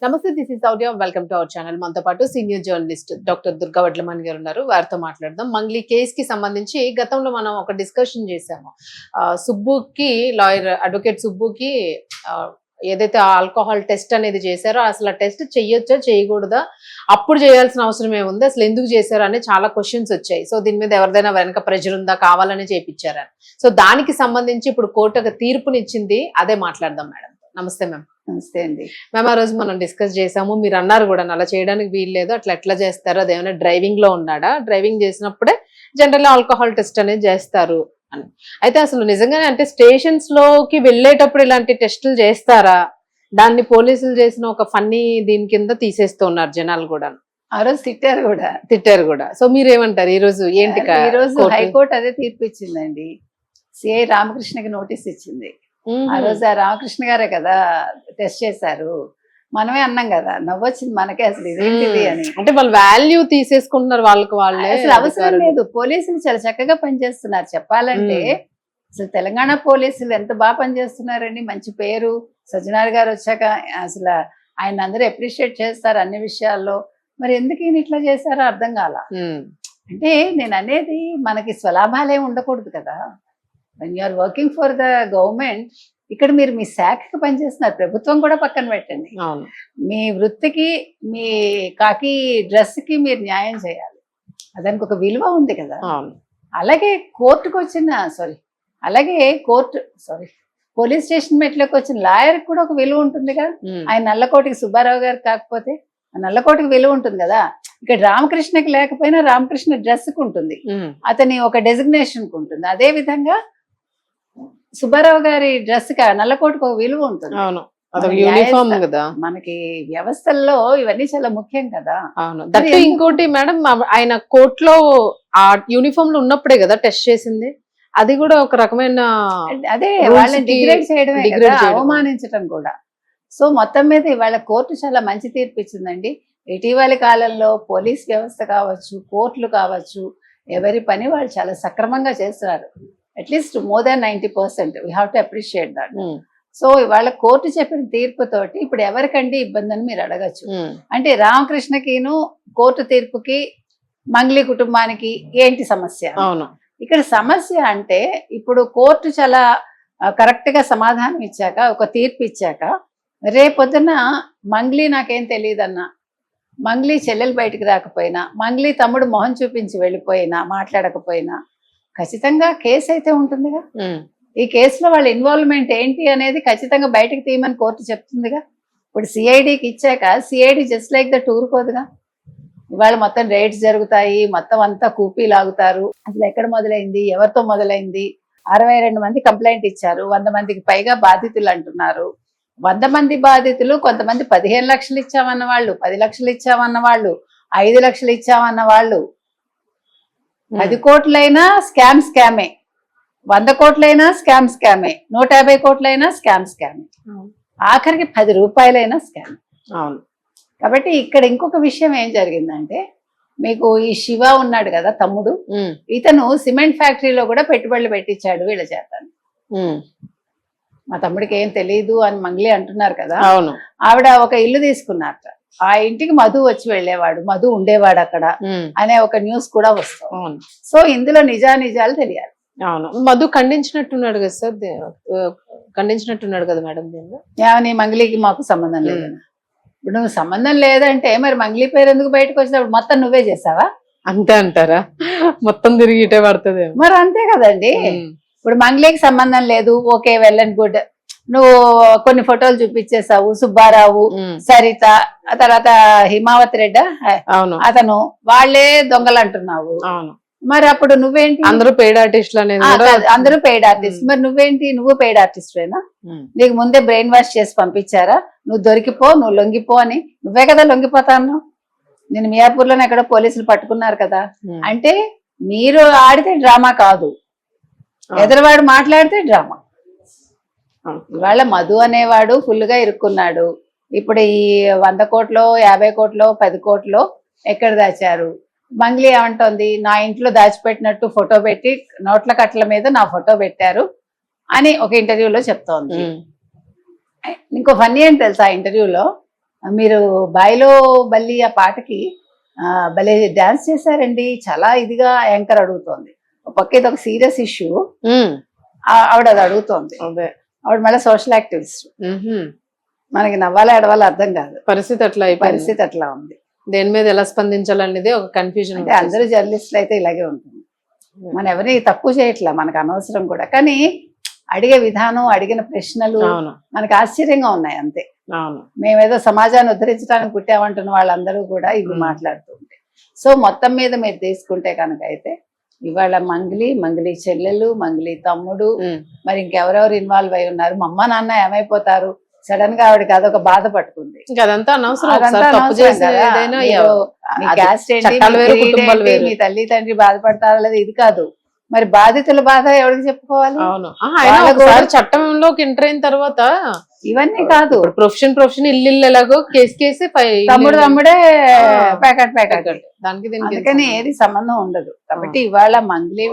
నమస్తే, this is Sourya. Welcome to our channel. మనతో పాటు senior journalist doctor Durga Vadlamani గారు ఉన్నారు. వారితో మాట్లాడదాం. మంగ్లీ కేస్ కి సంబంధించి గతంలో మనం ఒక డిస్కషన్ చేసాము. సుబ్బుకి లాయర్ అడ్వకేట్ సుబ్బుకి ఏదైతే ఆల్కహాల్ టెస్ట్ అనేది చేశారో అసలు ఆ టెస్ట్ చెయ్యొచ్చా చేయకూడదా, అప్పుడు చేయాల్సిన అవసరం ఏముంది, అసలు ఎందుకు చేశారు అనే చాలా క్వశ్చన్స్ వచ్చాయి. సో దీని మీద ఎవరిదైనా వెనక ప్రెజర్ ఉందా, కావాలని చేయించారని. సో దానికి సంబంధించి ఇప్పుడు కోర్టు ఒక తీర్పునిచ్చింది. అదే మాట్లాడదాం మేడం. నమస్తే మ్యామ్. నమస్తే అండి మ్యామ్. ఆ రోజు మనం డిస్కస్ చేసాము, మీరు అన్నారు కూడా అలా చేయడానికి వీల్లేదు, అట్లా ఎట్లా చేస్తారు, అదేమైనా డ్రైవింగ్ లో ఉన్నాడా, డ్రైవింగ్ చేసినప్పుడే జనరల్ ఆల్కహాల్ టెస్ట్ అనేది చేస్తారు అని. అయితే అసలు నిజంగానే అంటే స్టేషన్స్ లోకి వెళ్ళేటప్పుడు ఇలాంటి టెస్టులు చేస్తారా, దాన్ని పోలీసులు చేసిన ఒక ఫన్నీ దీని కింద తీసేస్తున్నారు జనాలు కూడా. ఆ రోజు తిట్టారు కూడా. సో మీరేమంటారు ఈ రోజు? ఏంటి ఈ రోజు హైకోర్టు అదే తీర్పు ఇచ్చిందండి. సిఐ రామకృష్ణకి నోటీస్ ఇచ్చింది. ఆ రోజు ఆ రామకృష్ణ గారే కదా టెస్ట్ చేశారు. మనమే అన్నాం కదా, నవ్వొచ్చింది మనకే, అసలు ఇదేంటిది అని. అంటే వాళ్ళు వాల్యూ తీసేసుకుంటున్నారు వాళ్ళకి వాళ్ళే, అసలు అవసరం లేదు. పోలీసులు చాలా చక్కగా పనిచేస్తున్నారు చెప్పాలంటే. అసలు తెలంగాణ పోలీసులు ఎంత బాగా పనిచేస్తున్నారండి, మంచి పేరు. సజ్జనార్ గారు వచ్చాక అసలు ఆయన అందరూ అప్రిషియేట్ చేస్తారు అన్ని విషయాల్లో. మరి ఎందుకు ఈయన ఇట్లా చేశారో అర్థం కాల. అంటే నేను అనేది మనకి స్వలాభాలే ఉండకూడదు కదా. When you're working for the government, ఇక్కడ మీరు మీ శాఖకి పనిచేస్తున్నారు, ప్రభుత్వం కూడా పక్కన పెట్టండి. మీ వృత్తికి, మీ కాకి డ్రెస్ కి మీరు న్యాయం చేయాలి. దానికి ఒక విలువ ఉంది కదా. అలాగే కోర్టుకు వచ్చిన పోలీస్ స్టేషన్ మెట్లోకి వచ్చిన లాయర్కి కూడా ఒక విలువ ఉంటుంది కదా. ఆయన నల్లకోటికి సుబ్బారావు గారు కాకపోతే ఆ నల్లకోటికి విలువ ఉంటుంది కదా. ఇక్కడ రామకృష్ణకి లేకపోయినా రామకృష్ణ డ్రెస్ కు ఉంటుంది, అతని ఒక డెసిగ్నేషన్ కు ఉంటుంది. అదే విధంగా సుబ్బారావు గారి డ్రెస్ కి నల్లకోటకు ఒక విలువ ఉంటుంది. మనకి వ్యవస్థల్లో ఇవన్నీ చాలా ముఖ్యం కదా. ఇంకోటి మేడం, ఆయన కోర్టులో ఆ యూనిఫామ్ లో ఉన్నప్పుడే కదా టెస్ట్ చేసింది. అది కూడా ఒక రకమైన అదే వాళ్ళని డిగ్రేడ్ చేయడమే, అవమానించడం కూడా. సో మొత్తం మీద ఇవాళ కోర్టు చాలా మంచి తీర్పు ఇచ్చిందండి. ఇటీవలి కాలంలో పోలీస్ వ్యవస్థ కావచ్చు, కోర్టులు కావచ్చు, ఎవరి పని వాళ్ళు చాలా సక్రమంగా చేస్తున్నారు. At least more than 90%. We have to appreciate that. So ఇవాళ కోర్టు చెప్పిన తీర్పుతోటి ఇప్పుడు ఎవరికండి ఇబ్బంది అని మీరు అడగచ్చు. అంటే రామకృష్ణకిను కోర్టు తీర్పుకి మంగ్లీ కుటుంబానికి ఏంటి సమస్య? ఇక్కడ సమస్య అంటే ఇప్పుడు కోర్టు చాలా కరెక్ట్ గా సమాధానం ఇచ్చాక, ఒక తీర్పు ఇచ్చాక, రేపొద్దున మంగ్లీ నాకేం తెలియదన్నా, మంగ్లీ చెల్లెలు బయటికి రాకపోయినా, మంగ్లీ తమ్ముడు మొహం చూపించి వెళ్ళిపోయినా, మాట్లాడకపోయినా ఖచ్చితంగా కేసు అయితే ఉంటుందిగా. ఈ కేసులో వాళ్ళ ఇన్వాల్వ్మెంట్ ఏంటి అనేది ఖచ్చితంగా బయటకు తీయమని కోర్టు చెప్తుందిగా. ఇప్పుడు సిఐడికి ఇచ్చాక సిఐడి జస్ట్ లైక్ దట్ ఊరుకోదుగా. ఇవాళ మొత్తం రేట్స్ జరుగుతాయి, మొత్తం అంతా కూపీ లాగుతారు. అసలు ఎక్కడ మొదలైంది, ఎవరితో మొదలైంది? 62 మంది కంప్లైంట్ ఇచ్చారు, 100 మందికి పైగా బాధితులు అంటున్నారు. 100 మంది బాధితులు, కొంతమంది 15 లక్షలు ఇచ్చామన్న వాళ్ళు, 10 లక్షలు ఇచ్చామన్న వాళ్ళు, 5 లక్షలు ఇచ్చామన్న వాళ్ళు. 10 కోట్లైనా స్కామే, 100 కోట్లైనా స్కామే, 150 కోట్లైనా స్కామే, ఆఖరికి 10 రూపాయలైనా స్కామ్. కాబట్టి ఇక్కడ ఇంకొక విషయం ఏం జరిగిందంటే, మీకు ఈ శివ ఉన్నాడు కదా తమ్ముడు, ఇతను సిమెంట్ ఫ్యాక్టరీలో కూడా పెట్టుబడులు పెట్టించాడు వీళ్ళ చేత. మా తమ్ముడికి ఏం తెలియదు అని మంగ్లీ అంటున్నారు కదా. ఆవిడ ఒక ఇల్లు తీసుకున్నారట, ఆ ఇంటికి మధు వచ్చి వెళ్ళేవాడు, మధు ఉండేవాడు అక్కడ అనే ఒక న్యూస్ కూడా వస్తుంది. సో ఇందులో నిజాలు తెలియాలి. అవును, మధు ఖండించినట్టున్నాడు కదా సార్, ఖండించినట్టున్నాడు కదా మేడం. ఏమని? మంగ్లీకి మాకు సంబంధం లేదు. ఇప్పుడు నువ్వు సంబంధం లేదంటే మరి మంగ్లీ పేరు ఎందుకు బయటకు వచ్చినప్పుడు మొత్తం నువ్వే చేసావా? అంతే అంటారా? మొత్తం తిరిగి ఇటే పడుతుంది మరి. అంతే కదండి. ఇప్పుడు మంగ్లీకి సంబంధం లేదు, ఓకే, వెల్ అండ్ గుడ్. నువ్వు కొన్ని ఫోటోలు చూపించేసావు, సుబ్బారావు, సరిత, ఆ తర్వాత హిమావతి రెడ్డి అతను, వాళ్ళే దొంగలు అంటున్నావు. మరి అప్పుడు నువ్వేంటి? అందరూ పెయిడ్ ఆర్టిస్టులు అనేది, అందరూ పెయిడ్ ఆర్టిస్ట్. మరి నువ్వేంటి? నువ్వు పెయిడ్ ఆర్టిస్ట్వేనా? నీకు ముందే బ్రెయిన్ వాష్ చేసి పంపించారా? నువ్వు దొరికిపో, నువ్వు లొంగిపో అని. నువ్వే కదా లొంగిపోతాను. నేను మియాపూర్లోనే ఎక్కడో పోలీసులు పట్టుకున్నారు కదా. అంటే మీరు ఆడితే డ్రామా కాదు, ఎదురువాడు మాట్లాడితే డ్రామా. ఇవాళ మధు అనేవాడు ఫుల్ గా ఇరుక్కున్నాడు. ఇప్పుడు ఈ 100 కోట్లో 50 కోట్లో 10 కోట్లో ఎక్కడ దాచారు? మంగ్లీ ఏమంటోంది, నా ఇంట్లో దాచిపెట్టినట్టు ఫోటో పెట్టి నోట్ల కట్ల మీద నా ఫోటో పెట్టారు అని ఒక ఇంటర్వ్యూలో చెప్తోంది. ఇంకో ఫన్నీ ఏంటి తెలుసా, ఇంటర్వ్యూలో మీరు బాయిలో బల్లి ఆ పాటకి భలే డాన్స్ చేశారండి, చాలా ఇదిగా యాంకర్ అడుగుతోంది. ఒక పక్క ఇది ఒక సీరియస్ ఇష్యూ, ఆవిడ అది అడుగుతోంది. అదే ఆవిడ మళ్ళీ సోషల్ యాక్టివిస్ట్. మనకి నవ్వాలా ఎడవాలో అర్థం కాదు, పరిస్థితి అట్లా అయిపోయింది. పరిస్థితి అట్లా ఉంది. దేని మీద ఎలా స్పందించాలనేది ఒక కన్ఫ్యూజన్. అంటే అందరూ జర్నలిస్టులు అయితే ఇలాగే ఉంటుంది. మనం ఎవరిని తక్కువ చేయట్లా, మనకు అనవసరం కూడా. కానీ అడిగే విధానం, అడిగిన ప్రశ్నలు అవును మనకి ఆశ్చర్యంగా ఉన్నాయి అంతే. అవును మేమేదో సమాజాన్ని ఉద్ధరించడానికి పుట్టామంటున్న వాళ్ళందరూ కూడా ఇవి మాట్లాడుతుంటే. సో మొత్తం మీద మీరు తీసుకుంటే కనుక అయితే ఇవాళ మంగ్లీ చెల్లెలు, మంగ్లీ తమ్ముడు, మరి ఇంకెవరెవరు ఇన్వాల్వ్ అయి ఉన్నారు, మా అమ్మ నాన్న ఏమైపోతారు, సడన్ గా ఆవిడకి అదొక బాధ పట్టుకుంది. ఇంకా అదంతా అనవసరం. అదంతా ఒకసారి తప్పు అనవసరం చేసి కదా. ఏదైనా మీరు మీ అది caste ఏంటి, చట్టాలు మీ వేరు, creed కుటుంబాలు ఏంటి, వేరు. మీ తల్లి తండ్రి బాధపడతారా లేదా, ఇది కాదు. మరి బాధితుల బాధ ఎవరికి చెప్పుకోవాలి? అవును. అయినా ఒకసారి చట్టంలోకి ఎంటర్ అయిన తర్వాత ఇవన్నీ కాదు. ప్రొఫెషన్ ఇల్లు ఎలాగో కేసు తమ్ముడే ప్యాకెట్ దానికి దీనికి అందుకని ఏది సంబంధం ఉండదు. కాబట్టి ఇవాళ మంగ్లీ